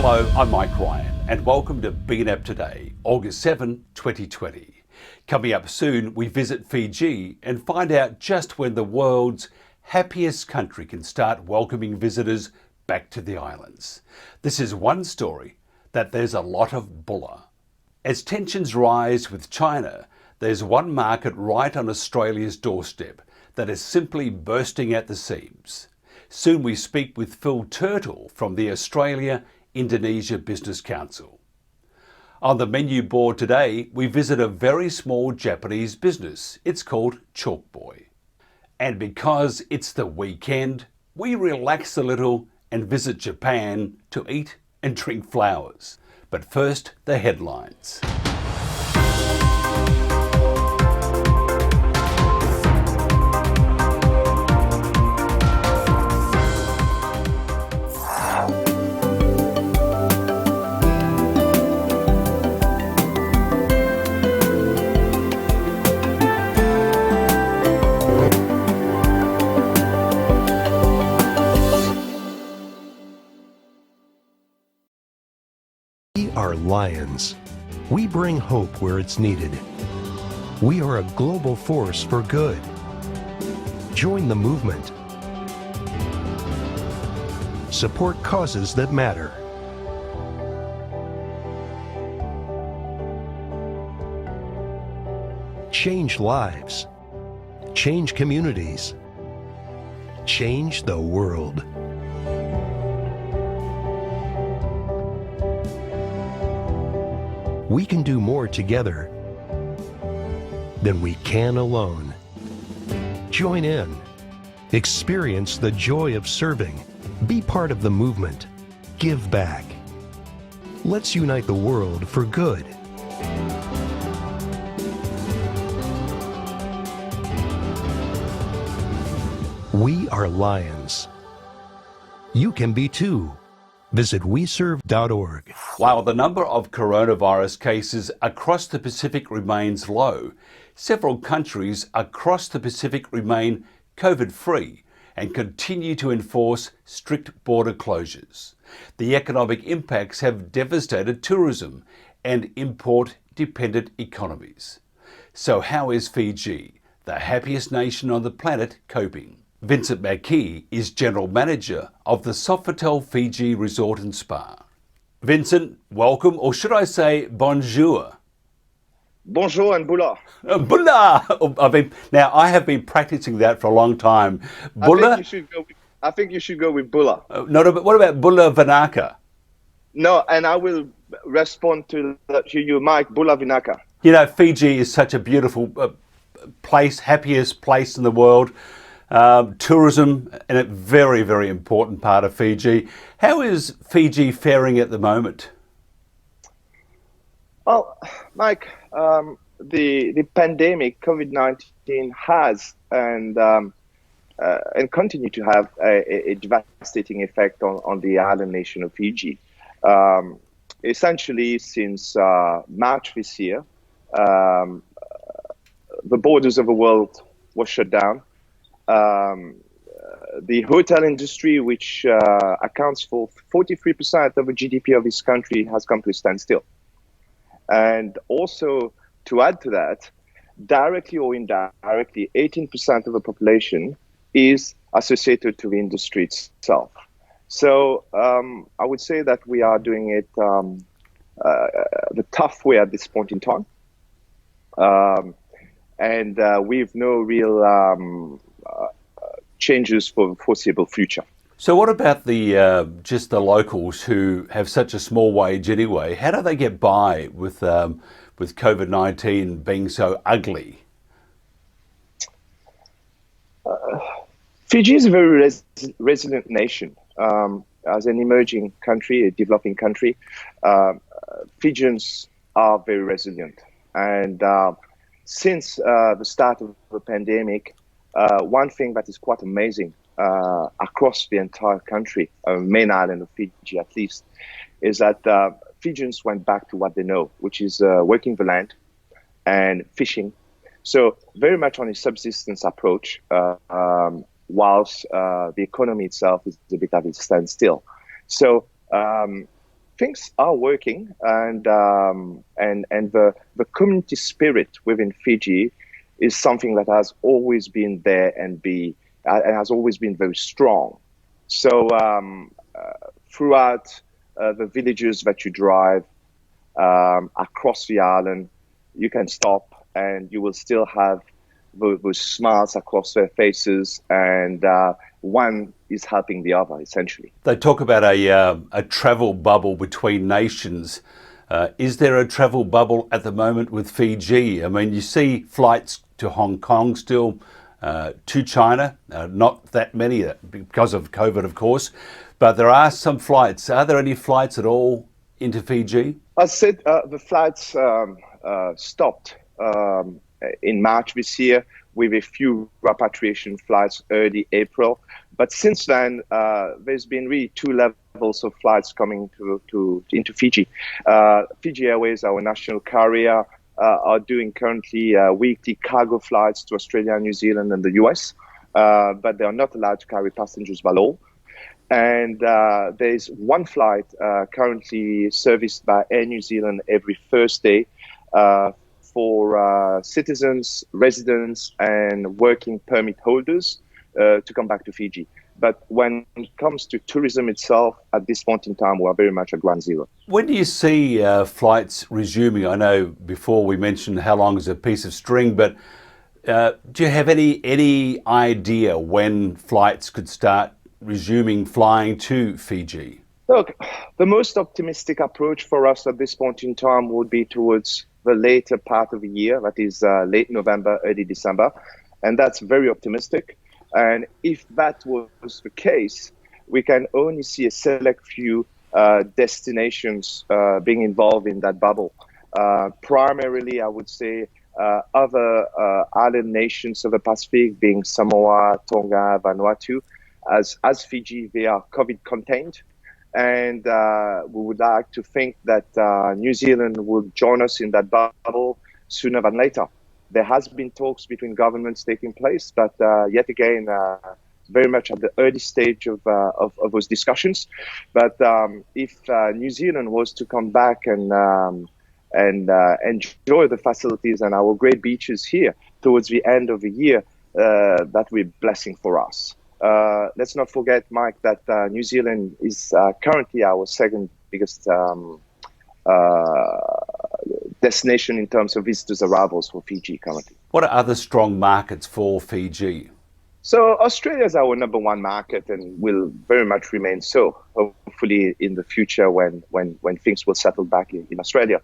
Hello, I'm Mike Ryan and welcome to BNAP Today, August 7, 2020. Coming up soon, we visit Fiji and find out just when the world's happiest country can start welcoming visitors back to the islands. This is one story that there's a lot of bulla. As tensions rise with China, there's one market right on Australia's doorstep that is simply bursting at the seams. Soon we speak with Phil from the Australia Indonesia Business Council. On the menu board today, we visit a very small Japanese business. It's called Chalk Boy. And because it's the weekend, we relax a little and visit Japan to eat and drink flowers. But first, the headlines. We are lions. We bring hope where it's needed. We are a global force for good. Join the movement. Support causes that matter. Change lives. Change communities. Change the world. We can do more together than we can alone. Join in. Experience the joy of serving. Be part of the movement. Give back. Let's unite the world for good. We are lions. You can be too. Visit weserve.org. While the number of coronavirus cases across the Pacific remains low, several countries across the Pacific remain COVID-free and continue to enforce strict border closures. The economic impacts have devastated tourism and import-dependent economies. So how is Fiji, the happiest nation on the planet, coping? Vincent Macquet is General Manager of the Sofitel Fiji Resort and Spa. Vincent, welcome, or should I say bonjour? Bonjour and bula. Bula! I have been practicing that for a long time. Bula? I think you should go with bula. No, but what about bula vanaka? No, and I will respond to you, Mike, bula vinaka. You know, Fiji is such a beautiful place, happiest place in the world. Tourism, and a very, very important part of Fiji. How is Fiji faring at the moment? Well, Mike, the pandemic, COVID-19 has and continue to have a devastating effect on the island nation of Fiji. Essentially, since March this year, the borders of the world were shut down. The hotel industry, which accounts for 43% of the GDP of this country, has come to a standstill. And also, to add to that, directly or indirectly, 18% of the population is associated to the industry itself. So I would say that we are doing it the tough way at this point in time. And with no real changes for the foreseeable future. So what about the just the locals who have such a small wage anyway? How do they get by with COVID-19 being so ugly? Fiji is a very resilient nation. As an emerging country, a developing country, Fijians are very resilient. And since the start of the pandemic, one thing that is quite amazing across the entire country, main island of Fiji at least, is that Fijians went back to what they know, which is working the land and fishing. So very much on a subsistence approach, whilst the economy itself is a bit at a standstill. So things are working, and the community spirit within Fiji is something that has always been there and has always been very strong. So throughout the villages that you drive across the island, you can stop and you will still have those smiles across their faces, and one is helping the other, essentially. They talk about a travel bubble between nations. Is there a travel bubble at the moment with Fiji? I mean, you see flights to Hong Kong still, to China, not that many because of COVID, of course, but there are some flights. Are there any flights at all into Fiji? I said the flights stopped in March this year, with a few repatriation flights early April. But since then, there's been really two levels of flights coming into Fiji. Fiji Airways, our national carrier, are doing currently weekly cargo flights to Australia, New Zealand, and the US, but they are not allowed to carry passengers by law. And there's one flight currently serviced by Air New Zealand every Thursday for citizens, residents, and working permit holders to come back to Fiji. But when it comes to tourism itself, at this point in time, we're very much at ground zero. When do you see flights resuming? I know before we mentioned how long is a piece of string, but do you have any idea when flights could start resuming flying to Fiji? Look, the most optimistic approach for us at this point in time would be towards the later part of the year, that is late November, early December, and that's very optimistic. And if that was the case, we can only see a select few destinations being involved in that bubble. Primarily, I would say other island nations of the Pacific, being Samoa, Tonga, Vanuatu. As Fiji, they are COVID contained. And we would like to think that New Zealand will join us in that bubble sooner than later. There has been talks between governments taking place, but yet again, very much at the early stage of those discussions. But if New Zealand was to come back and enjoy the facilities and our great beaches here towards the end of the year, that would be a blessing for us. Let's not forget, Mike, that New Zealand is currently our second biggest destination in terms of visitors' arrivals for Fiji currently. What are other strong markets for Fiji? So Australia is our number one market and will very much remain so, hopefully in the future when things will settle back in Australia.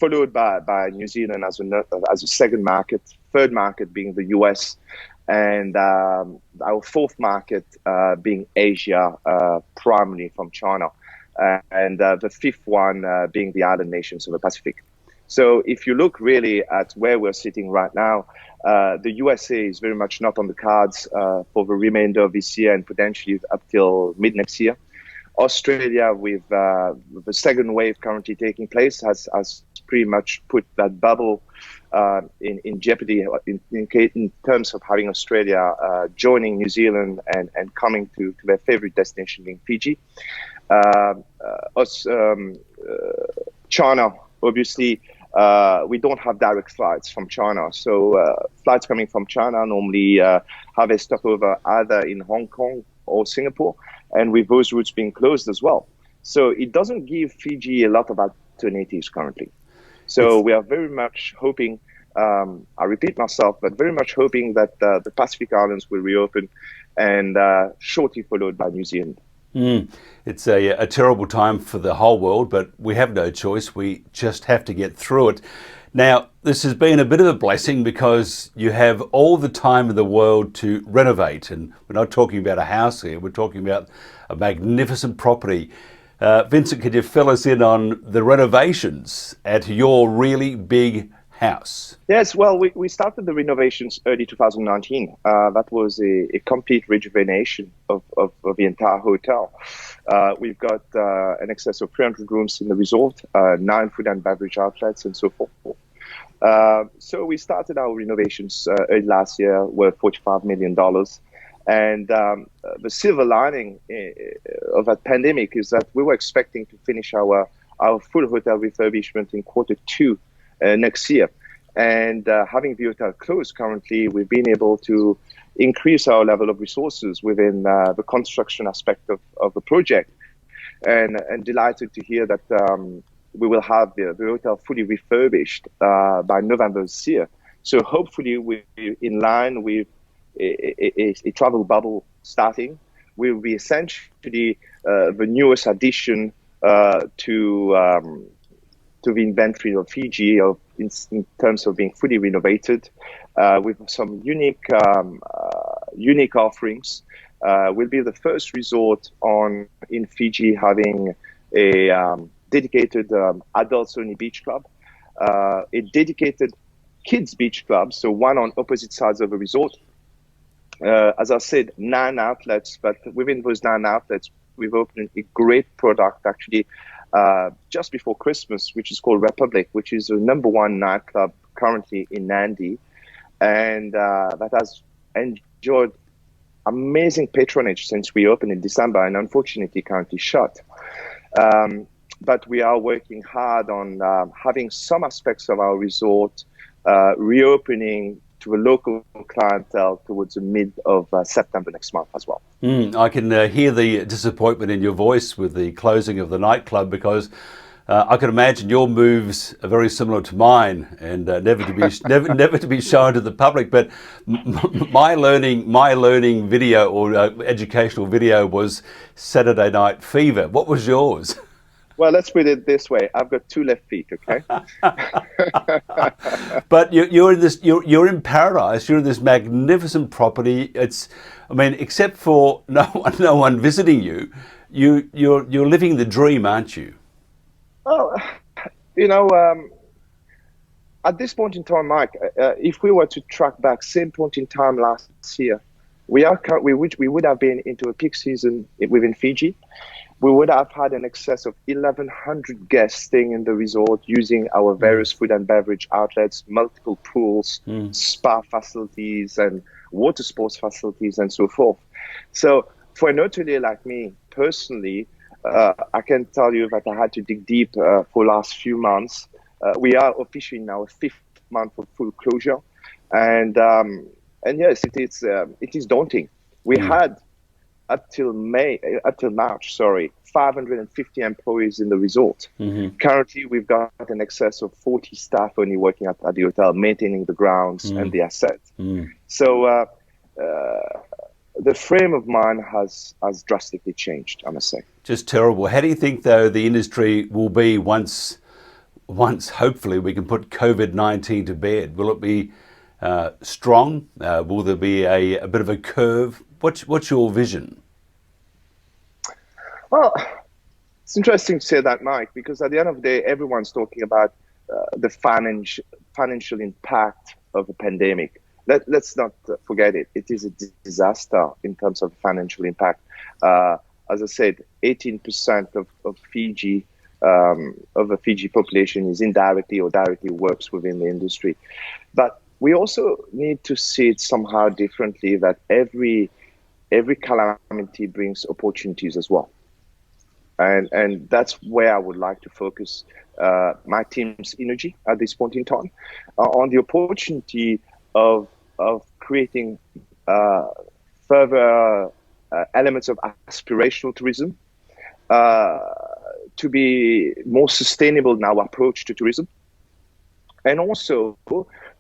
Followed by New Zealand as a second market, third market being the US, and our fourth market being Asia, primarily from China, and the fifth one being the island nations of the Pacific. So if you look really at where we're sitting right now, the USA is very much not on the cards for the remainder of this year and potentially up till mid next year. Australia, with the second wave currently taking place, has pretty much put that bubble in jeopardy in terms of having Australia joining New Zealand and coming to their favorite destination being Fiji. China, obviously, we don't have direct flights from China. So flights coming from China normally have a stopover either in Hong Kong or Singapore, and with those routes being closed as well. So it doesn't give Fiji a lot of alternatives currently. So we are very much hoping, I repeat myself, but very much hoping that the Pacific Islands will reopen and shortly followed by New Zealand. It's a terrible time for the whole world, but we have no choice. We just have to get through it. Now, this has been a bit of a blessing because you have all the time in the world to renovate. And we're not talking about a house here, we're talking about a magnificent property. Vincent, could you fill us in on the renovations at your really big house? Yes, well, we started the renovations early 2019. That was a complete rejuvenation of the entire hotel. We've got an excess of 300 rooms in the resort, 9 food and beverage outlets, and so forth. So we started our renovations early last year, worth $45 million. And the silver lining of that pandemic is that we were expecting to finish our full hotel refurbishment in Q2 next year. And having the hotel closed currently, we've been able to increase our level of resources within the construction aspect of the project. And delighted to hear that we will have the hotel fully refurbished by November this year. So hopefully we're in line with a travel bubble starting. Will be essentially the newest addition to the inventory of Fiji in terms of being fully renovated with some unique offerings. We'll be the first resort in Fiji having a dedicated adults-only beach club, a dedicated kids beach club, so one on opposite sides of the resort. As I said, 9 outlets, but within those 9 outlets, we've opened a great product actually just before Christmas, which is called Republic, which is the #1 nightclub currently in Nandi, and that has enjoyed amazing patronage since we opened in December, and unfortunately currently shut. But we are working hard on having some aspects of our resort reopening to a local clientele towards the mid of September next month as well. I can hear the disappointment in your voice with the closing of the nightclub, because I can imagine your moves are very similar to mine, and never to be shown to the public. But my learning video or educational video was Saturday Night Fever. What was yours? Well, let's put it this way: I've got 2 left feet. Okay. But you're in paradise. You're in this magnificent property. Except for no one visiting you, you're living the dream, aren't you? Well, at this point in time, Mike, if we were to track back same point in time last year, we would have been into a peak season within Fiji. We would have had an excess of 1,100 guests staying in the resort, using our various food and beverage outlets, multiple pools, spa facilities, and water sports facilities, and so forth. So for an hotelier like me, personally, I can tell you that I had to dig deep for the last few months. We are officially in our 5th month of full closure. And yes, it is daunting. We had up till March, 550 employees in the resort. Currently, we've got an excess of 40 staff only working at the hotel, maintaining the grounds and the assets. So the frame of mind has drastically changed, I must say. Just terrible. How do you think, though, the industry will be once hopefully we can put COVID-19 to bed? Will it be strong? Will there be a bit of a curve? What's your vision? Well, it's interesting to say that, Mike, because at the end of the day, everyone's talking about the financial impact of the pandemic. Let's not forget it. It is a disaster in terms of financial impact. As I said, 18% of Fiji, of the Fiji population is indirectly or directly works within the industry. But we also need to see it somehow differently, that every calamity brings opportunities as well. And that's where I would like to focus my team's energy at this point in time, on the opportunity of creating further elements of aspirational tourism, to be more sustainable in our approach to tourism, and also,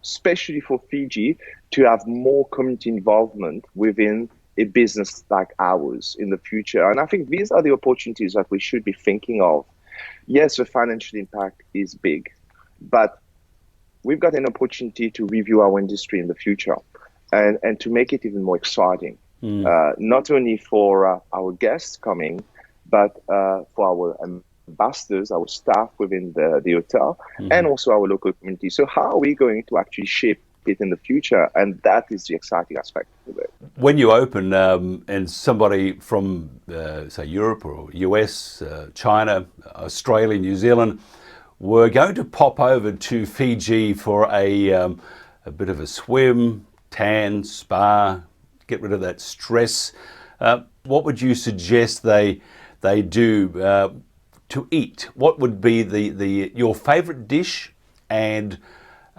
especially for Fiji, to have more community involvement within a business like ours in the future. And I think these are the opportunities that we should be thinking of. Yes, the financial impact is big, but we've got an opportunity to review our industry in the future and to make it even more exciting, not only for our guests coming, but for our ambassadors, our staff within the hotel, and also our local community. So how are we going to actually shape it in the future? And that is the exciting aspect of it. When you open and somebody from, say, Europe or US, China, Australia, New Zealand, were going to pop over to Fiji for a bit of a swim, tan, spa, get rid of that stress. What would you suggest they do to eat? What would be your favourite dish and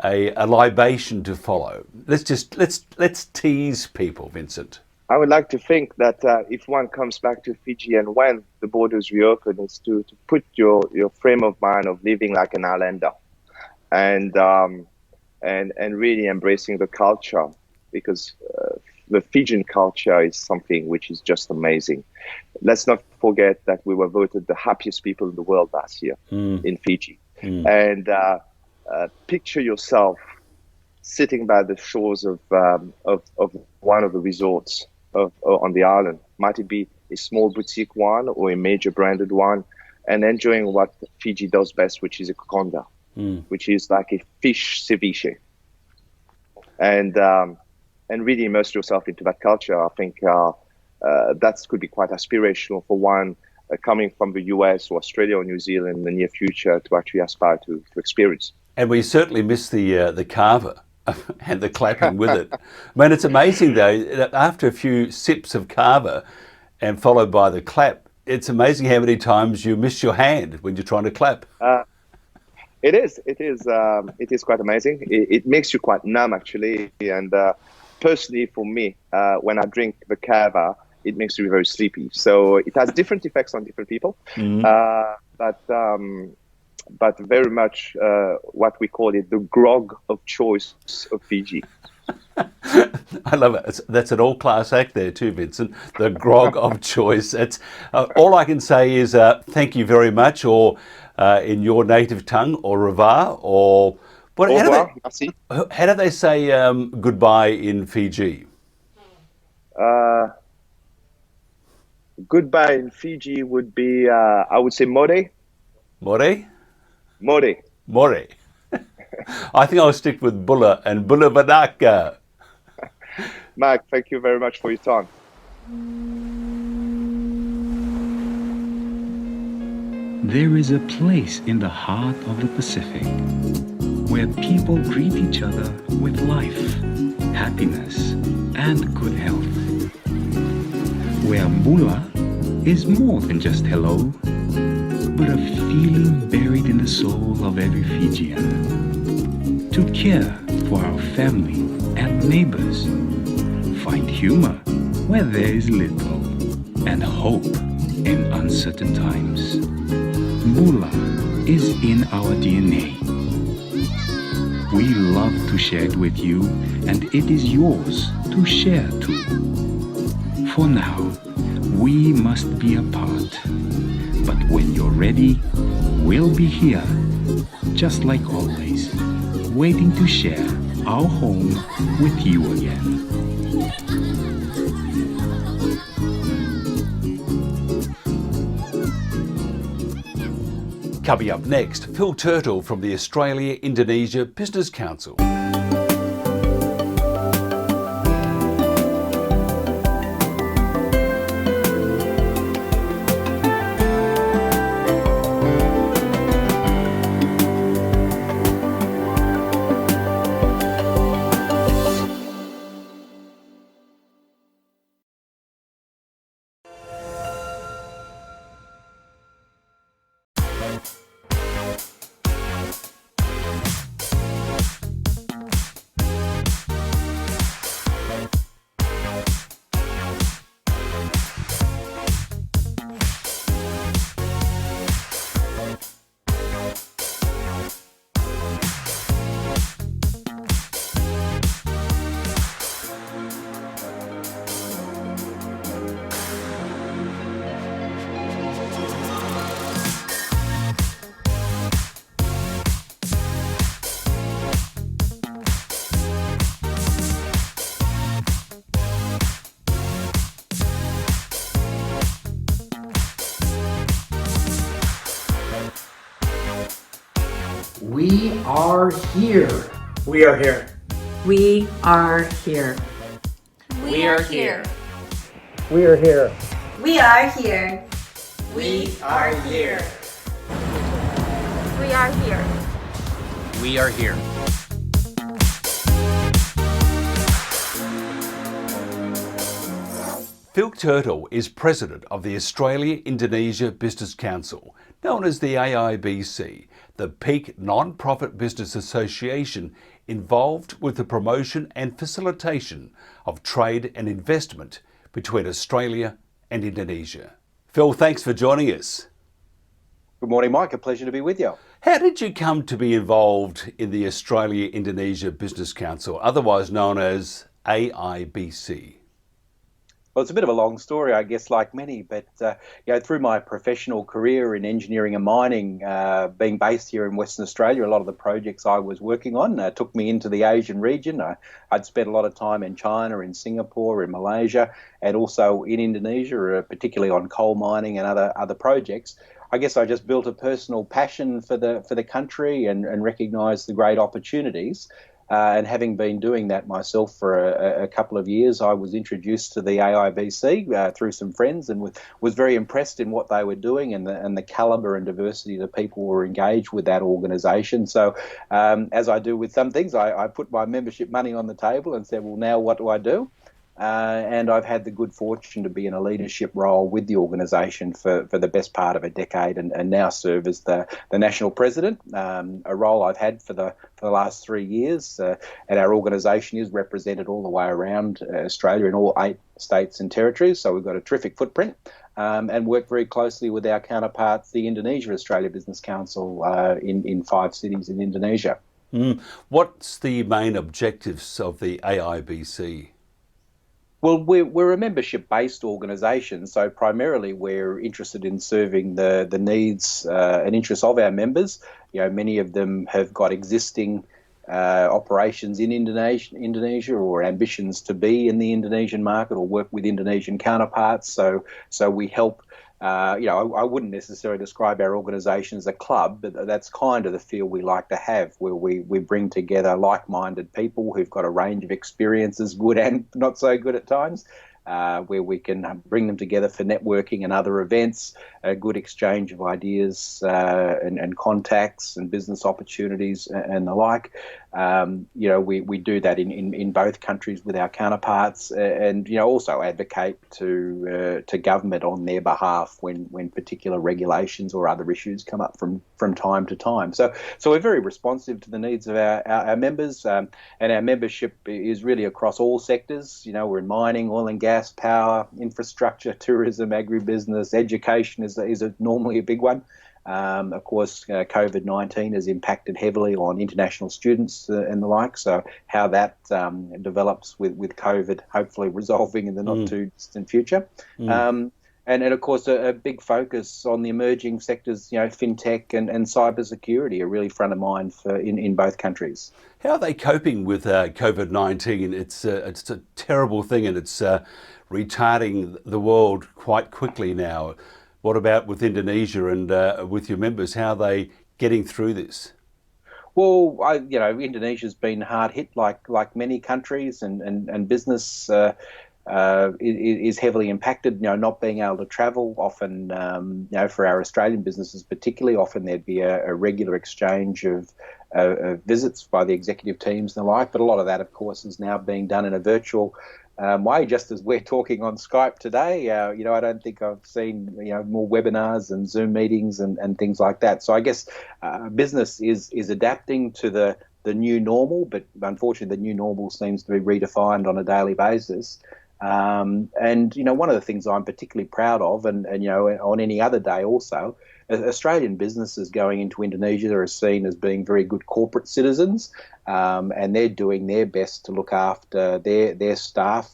a libation to follow? Let's tease people, Vincent. I would like to think that if one comes back to Fiji and when the borders reopen, is to put your frame of mind of living like an islander, and really embracing the culture, because the Fijian culture is something which is just amazing. Let's not forget that we were voted the happiest people in the world last year in Fiji, and picture yourself sitting by the shores of one of the resorts on the island. Might it be a small boutique one or a major branded one, and enjoying what Fiji does best, which is a kokonda, which is like a fish ceviche, and really immerse yourself into that culture. I think that could be quite aspirational for one coming from the US or Australia or New Zealand in the near future to actually aspire to experience. And we certainly miss the carver and the clapping with it. I mean, it's amazing though, after a few sips of carver and followed by the clap, it's amazing how many times you miss your hand when you're trying to clap. It is quite amazing. It makes you quite numb, actually. And personally, for me, when I drink the carver, it makes me very sleepy. So it has different effects on different people. But very much what we call it, the grog of choice of Fiji. I love it. That's an all-class act there too, Vincent. The grog of choice. It's all I can say is thank you very much, or in your native tongue, au revoir, or what? How do they say goodbye in Fiji? Goodbye in Fiji would be, I would say, more. More? More. More. I think I'll stick with Bulla and Bulla Vanaka. Mark, thank you very much for your time. There is a place in the heart of the Pacific where people greet each other with life, happiness, and good health. Where Bula is more than just hello, but a feeling buried in the soul of every Fijian. To care for our family and neighbors, find humor where there is little, and hope in uncertain times. Bula is in our DNA. We love to share it with you, and it is yours to share too. For now, we must be apart. But when you're ready, we'll be here, just like always, waiting to share our home with you again. Coming up next, Phil Turtle from the Australia Indonesia Business Council. We are here. We are here. We are here. We are here. We are here. We are here. We are here. We are here. We are here. Phil Turtle is president of the Australia Indonesia Business Council, known as the AIBC, the peak non-profit business association involved with the promotion and facilitation of trade and investment between Australia and Indonesia. Phil, thanks for joining us. Good morning, Mike. A pleasure to be with you. How did you come to be involved in the Australia Indonesia Business Council, otherwise known as AIBC? Well, it's a bit of a long story, I guess, like many, but through my professional career in engineering and mining, being based here in Western Australia, a lot of the projects I was working on took me into the Asian region. I'd spent a lot of time in China, in Singapore, in Malaysia, and also in Indonesia, particularly on coal mining and other projects. I guess I just built a personal passion for the country and recognised the great opportunities. And having been doing that myself for a couple of years, I was introduced to the AIBC through some friends and was very impressed in what they were doing and the calibre and diversity of the people who were engaged with that organisation. So as I do with some things, I put my membership money on the table and said, well, now what do I do? And I've had the good fortune to be in a leadership role with the organisation for the best part of a decade and now serve as the national president, a role I've had for the last 3 years. And our organisation is represented all the way around Australia in all 8 states and territories, so we've got a terrific footprint. And work very closely with our counterparts, the Indonesia Australia Business Council in 5 cities in Indonesia. What's the main objectives of the AIBC? Well, we're a membership-based organisation, so primarily we're interested in serving the needs and interests of our members. You know, many of them have got existing operations in Indonesia or ambitions to be in the Indonesian market or work with Indonesian counterparts. So we help. I wouldn't necessarily describe our organisation as a club, but that's kind of the feel we like to have, where we bring together like-minded people who've got a range of experiences, good and not so good at times, where we can bring them together for networking and other events, a good exchange of ideas and contacts and business opportunities and the like. We do that in both countries with our counterparts, and also advocate to government on their behalf when particular regulations or other issues come up from time to time. So we're very responsive to the needs of our members, and our membership is really across all sectors. We're in mining, oil and gas, power, infrastructure, tourism, agribusiness, education is normally a big one. Of course, COVID-19 has impacted heavily on international students and the like, so how that develops with COVID hopefully resolving in the not too distant future. And of course, a big focus on the emerging sectors, fintech and cybersecurity are really front of mind in both countries. How are they coping with COVID-19? It's a terrible thing, and it's retarding the world quite quickly now. What about with Indonesia and with your members? How are they getting through this? Well, Indonesia's been hard hit like many countries, and business is heavily impacted. Not being able to travel often. For our Australian businesses particularly, often there'd be a regular exchange of visits by the executive teams and the like. But a lot of that, of course, is now being done in a virtual way, just as we're talking on Skype today. I don't think I've seen more webinars and Zoom meetings and things like that. So I guess business is adapting to the new normal, but unfortunately the new normal seems to be redefined on a daily basis. And one of the things I'm particularly proud of, and on any other day also, Australian businesses going into Indonesia are seen as being very good corporate citizens, and they're doing their best to look after their staff,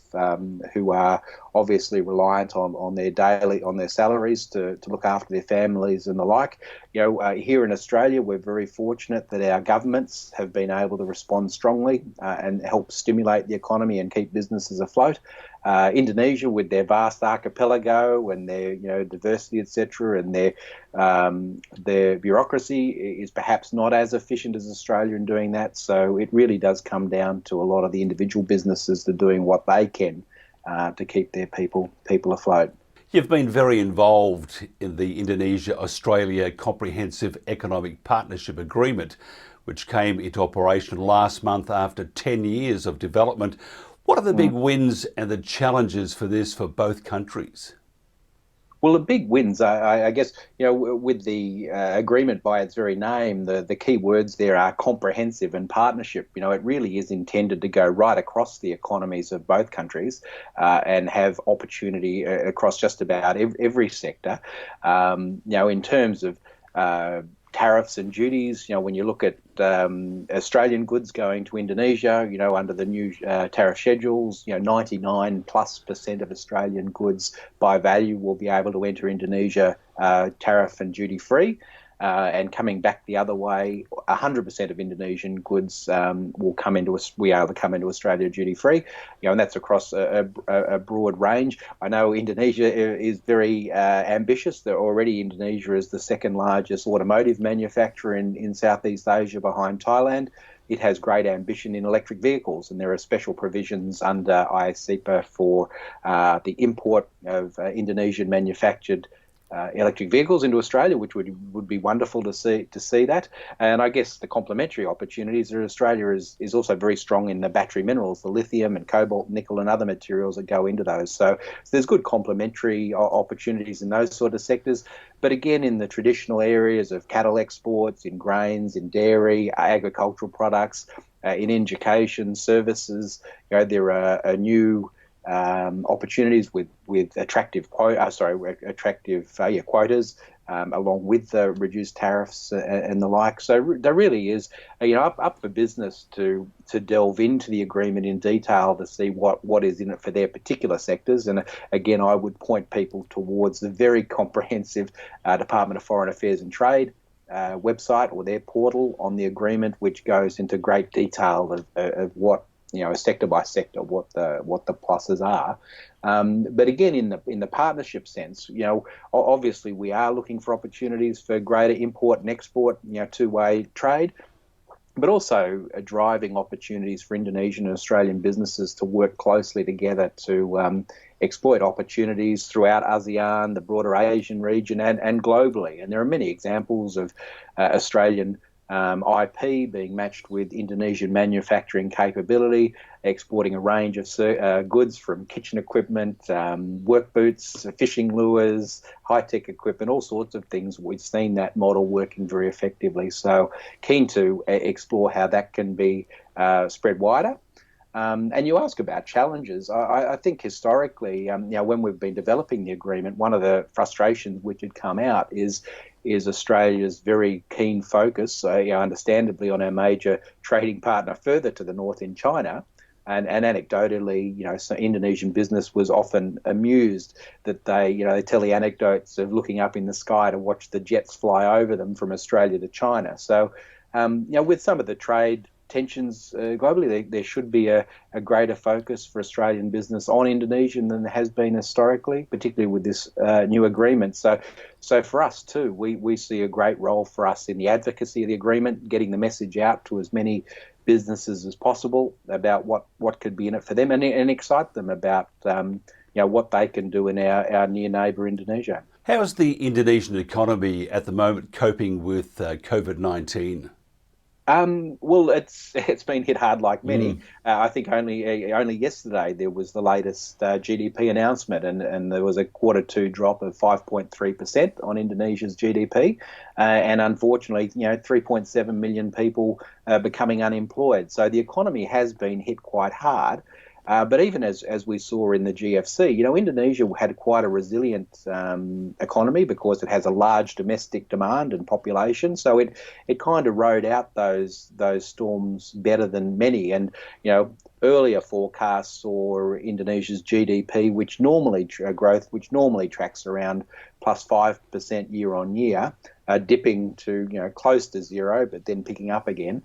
who are obviously reliant on their salaries to look after their families and the like. Here in Australia, we're very fortunate that our governments have been able to respond strongly and help stimulate the economy and keep businesses afloat. Indonesia, with their vast archipelago and their diversity, etc., and their bureaucracy, is perhaps not as efficient as Australia in doing that. So it really does come down to a lot of the individual businesses to doing what they can to keep their people afloat. You've been very involved in the Indonesia-Australia Comprehensive Economic Partnership Agreement, which came into operation last month after 10 years of development. What are the big wins and the challenges for this for both countries? Well, the big wins, I guess, with the agreement by its very name, the key words there are comprehensive and partnership. It really is intended to go right across the economies of both countries and have opportunity across just about every sector. In terms of tariffs and duties, when you look at Australian goods going to Indonesia, under the new tariff schedules, 99+% of Australian goods by value will be able to enter Indonesia tariff and duty free. And coming back the other way, 100% of Indonesian goods will come into Australia duty free, and that's across a broad range. I know Indonesia is very ambitious. Indonesia is the second largest automotive manufacturer in Southeast Asia behind Thailand. It has great ambition in electric vehicles, and there are special provisions under IA-CEPA for the import of Indonesian manufactured electric vehicles into Australia, which would be wonderful to see that. And I guess the complementary opportunities are Australia is also very strong in the battery minerals, the lithium and cobalt, nickel and other materials that go into those. So there's good complementary opportunities in those sort of sectors. But again, in the traditional areas of cattle exports, in grains, in dairy, agricultural products, in education, services, there are new opportunities with attractive quotas, along with the reduced tariffs and the like. So there really is, up for business to delve into the agreement in detail to see what is in it for their particular sectors. And again, I would point people towards the very comprehensive Department of Foreign Affairs and Trade website or their portal on the agreement, which goes into great detail of what, sector by sector, what the pluses are. But again, in the partnership sense, obviously we are looking for opportunities for greater import and export, two-way trade, but also driving opportunities for Indonesian and Australian businesses to work closely together to exploit opportunities throughout ASEAN, the broader Asian region, and globally. And there are many examples of Australian IP being matched with Indonesian manufacturing capability, exporting a range of goods from kitchen equipment, work boots, fishing lures, high-tech equipment, all sorts of things. We've seen that model working very effectively. So keen to explore how that can be spread wider. And you ask about challenges. I think historically, when we've been developing the agreement, one of the frustrations which had come out is Australia's very keen focus, understandably, on our major trading partner further to the north in China. And anecdotally, so Indonesian business was often amused that they tell the anecdotes of looking up in the sky to watch the jets fly over them from Australia to China. So, with some of the trade tensions globally, there should be a greater focus for Australian business on Indonesia than there has been historically, particularly with this new agreement. So for us too, we see a great role for us in the advocacy of the agreement, getting the message out to as many businesses as possible about what could be in it for them, and excite them about what they can do in our near neighbour Indonesia. How is the Indonesian economy at the moment coping with COVID-19? Well, it's been hit hard like many. I think only yesterday there was the latest GDP announcement, and there was a Q2 drop of 5.3% on Indonesia's GDP, and unfortunately, 3.7 million people becoming unemployed. So the economy has been hit quite hard. But even as we saw in the GFC, Indonesia had quite a resilient economy because it has a large domestic demand and population. So it kind of rode out those storms better than many. And earlier forecasts saw Indonesia's GDP, which normally tracks around plus 5% year on year, dipping to close to zero, but then picking up again.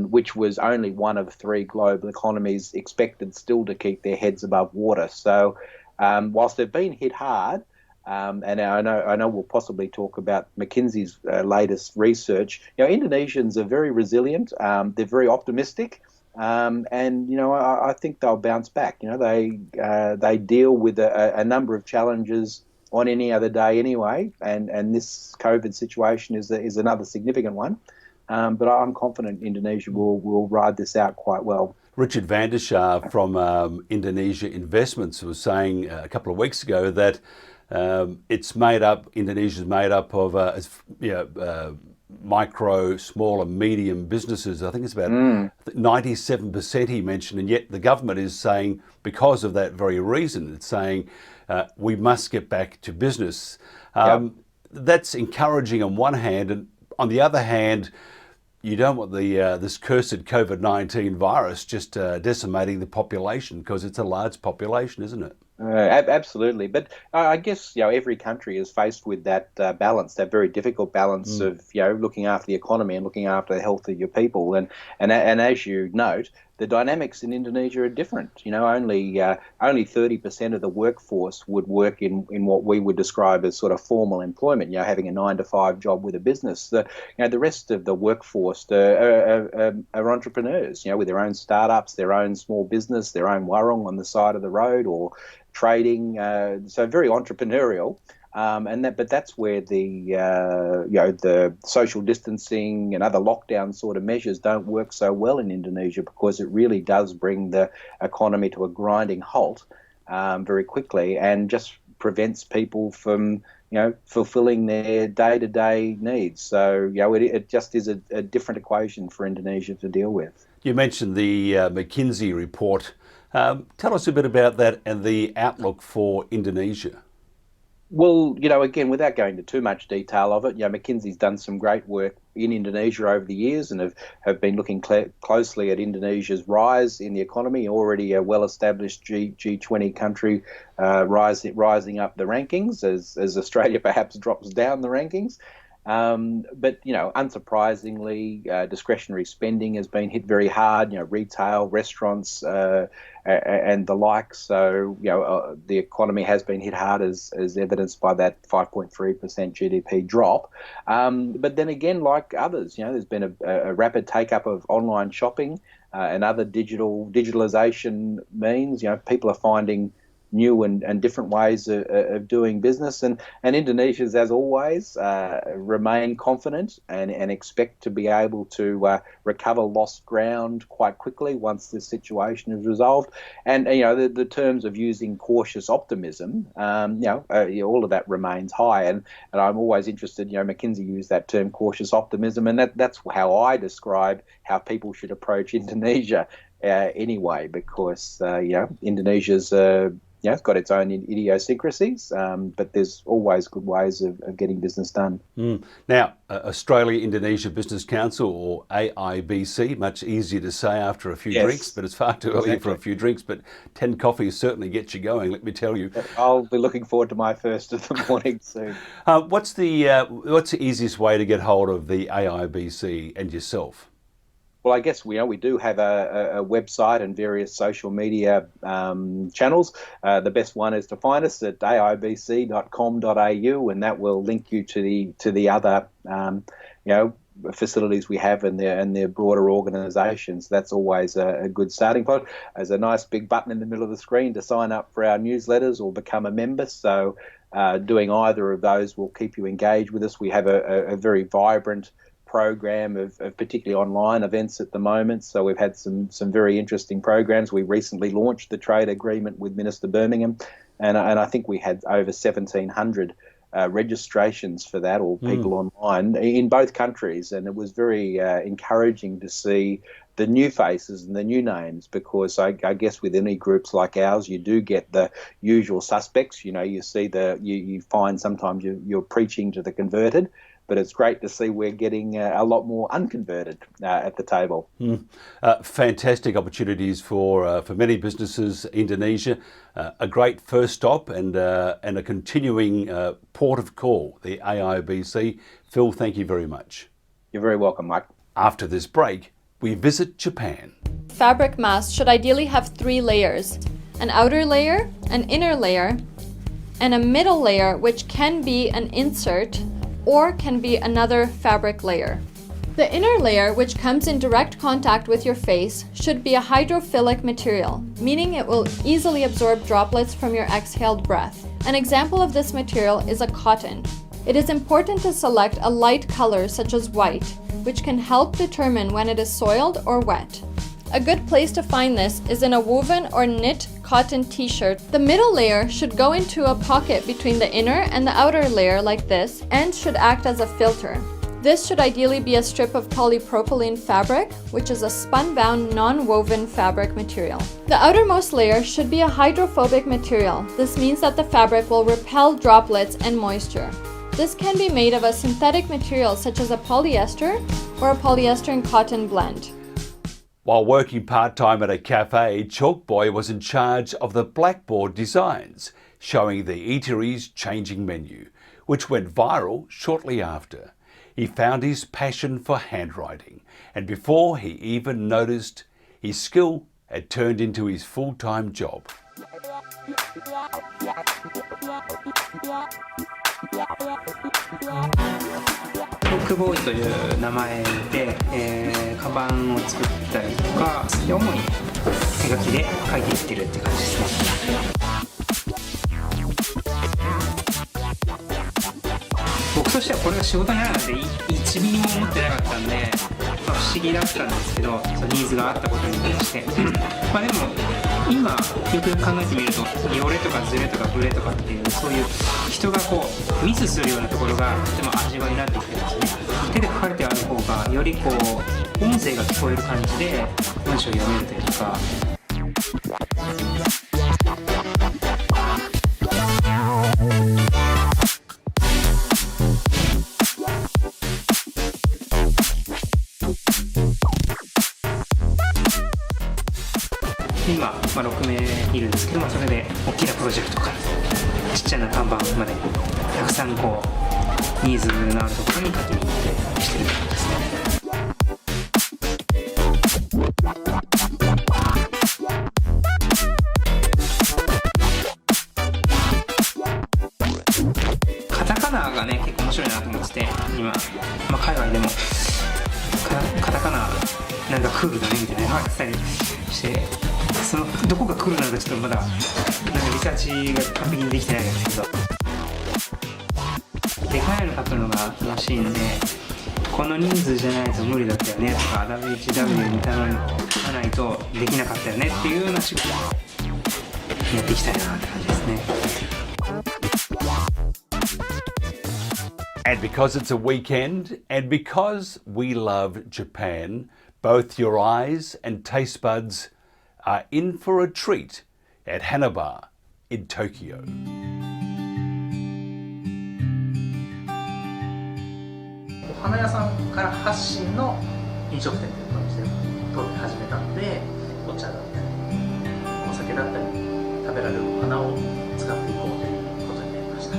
Which was only one of three global economies expected still to keep their heads above water. So whilst they've been hit hard, and I know we'll possibly talk about McKinsey's latest research, Indonesians are very resilient, they're very optimistic, and I think they'll bounce back. They deal with a number of challenges on any other day anyway, and this COVID situation is another significant one. But I'm confident Indonesia will ride this out quite well. Richard van der Schaar from Indonesia Investments was saying a couple of weeks ago that Indonesia's made up of micro, small and medium businesses. I think it's about 97% he mentioned, and yet the government is saying, because of that very reason, it's saying we must get back to business. That's encouraging on one hand, and on the other hand, you don't want this cursed COVID-19 virus just decimating the population, because it's a large population, isn't it? Absolutely, but I guess every country is faced with that balance, that very difficult balance of looking after the economy and looking after the health of your people, and as you note, the dynamics in Indonesia are different. Only 30% of the workforce would work in what we would describe as sort of formal employment. Having a 9-to-5 job with a business. The rest of the workforce are entrepreneurs. With their own startups, their own small business, their own warung on the side of the road, or trading. So very entrepreneurial. But that's where the social distancing and other lockdown sort of measures don't work so well in Indonesia, because it really does bring the economy to a grinding halt very quickly, and just prevents people from fulfilling their day-to-day needs. So it just is a different equation for Indonesia to deal with. You mentioned the McKinsey report. Tell us a bit about that and the outlook for Indonesia. Well, again, without going into too much detail of it, McKinsey's done some great work in Indonesia over the years, and have been looking closely at Indonesia's rise in the economy, already a well-established G20 country, rising up the rankings as Australia perhaps drops down the rankings. But unsurprisingly, discretionary spending has been hit very hard. Retail, restaurants, and the like. So the economy has been hit hard, as evidenced by that 5.3% GDP drop. But then again, like others, there's been a rapid take up of online shopping and other digitalization means. People are finding new and different ways of doing business, and Indonesia's, as always, remain confident and expect to be able to recover lost ground quite quickly once this situation is resolved. And the terms of using cautious optimism, all of that remains high, and I'm always interested. McKinsey used that term, cautious optimism, and that's how I describe how people should approach Indonesia anyway, because Indonesia's it's got its own idiosyncrasies, but there's always good ways of getting business done. Now, Australia Indonesia Business Council, or AIBC, much easier to say after a few drinks, but it's far too early for a few drinks, but 10 coffees certainly gets you going, let me tell you. I'll be looking forward to my first of the morning soon. What's the easiest way to get hold of the AIBC and yourself? Well, I guess we do have a website and various social media channels. The best one is to find us at aibc.com.au, and that will link you to the other facilities we have and their broader organisations. That's always a good starting point. There's a nice big button in the middle of the screen to sign up for our newsletters or become a member. So doing either of those will keep you engaged with us. We have a very vibrant program of particularly online events at the moment. So we've had some very interesting programs. We recently launched the trade agreement with Minister Birmingham, and I think we had over 1,700 registrations for that, or people online in both countries, and it was very encouraging to see the new faces and the new names, because I guess with any groups like ours, you do get the usual suspects. You see you find sometimes you're preaching to the converted, but it's great to see we're getting a lot more unconverted at the table. Fantastic opportunities for many businesses. Indonesia, a great first stop and a continuing port of call, the AIBC. Phil, thank you very much. You're very welcome, Mike. After this break, we visit Japan. Fabric masks should ideally have 3 layers: an outer layer, an inner layer, and a middle layer, which can be an insert or can be another fabric layer. The inner layer, which comes in direct contact with your face, should be a hydrophilic material, meaning it will easily absorb droplets from your exhaled breath. An example of this material is a cotton. It is important to select a light color such as white, which can help determine when it is soiled or wet. A good place to find this is in a woven or knit cotton t-shirt. The middle layer should go into a pocket between the inner and the outer layer like this and should act as a filter. This should ideally be a strip of polypropylene fabric, which is a spun-bound, non-woven fabric material. The outermost layer should be a hydrophobic material. This means that the fabric will repel droplets and moisture. This can be made of a synthetic material such as a polyester or a polyester and cotton blend. While working part-time at a cafe, Chalk Boy was in charge of the blackboard designs, showing the eatery's changing menu, which went viral shortly after. He found his passion for handwriting, and before he even noticed, his skill had turned into his full-time job. Chalk Boy という名前で、カバンを作ったりとか、主に手書きで書いていってるって感じですね。僕としてはこれが仕事になるなんて1ミリも思ってなかったんで、不思議だったんですけど、そのニーズがあったことに対してまあでも今よく考えてみると、よれとかずれとかブレとかっていう、そういう人がこうミスするようなところがとても味わいになってきてますね。手で書かれてある方がよりこう音声が聞こえる感じで文章を読めるというか。今、6名いるんですけども、それで大きなプロジェクトからちっちゃな看板までたくさんこうニーズのあるところに書きに行ってしてるところですね。カタカナがね結構面白いなと思ってて、今、海外でもカタカナなんかクールだねみたいなのがあったりして、そのどこがクールなのかちょっとまだなんかリサーチが完璧にできてないんですけど、でかいの書くのが楽しいんで、この人数じゃないと無理だったよねとか WHW に頼まないとできなかったよねっていうような仕事をやっていきたいなって感じですね。And because it's a weekend, and because we love Japan, both your eyes and taste buds are in for a treat at Hanabar in Tokyo. お花屋さんから発信の飲食店という感じで当時始めたので、お茶だったりお酒だったり食べられるお花を使っていこうということになりました。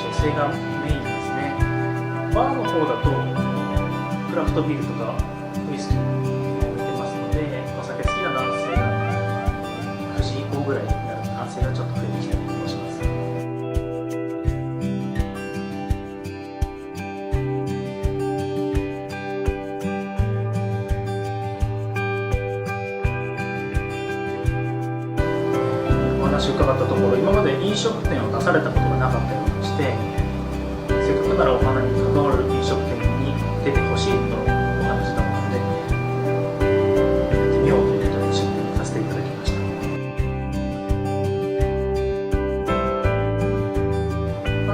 女性がメインですね。バーの方だとクラフトビールとかウイスキーも置いてますので、お酒好きな男性が9時以降ぐらいになる男性がちょっと増えてきたりもします。お話を伺ったところ、今まで飲食店を出されたことがなかったようにして、せっかくならお花に関わる飲食店に出てほしいとお話だったので、やってみようということで出店させていただきました。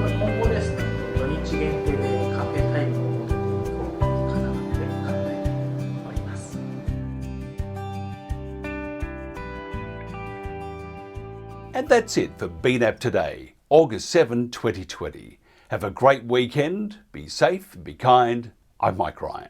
今後ですね、土日限定でカフェタイムを設けていこうかなと考えております。And that's it for BNAP today, August 7, 2020. Have a great weekend, be safe, be kind. I'm Mike Ryan.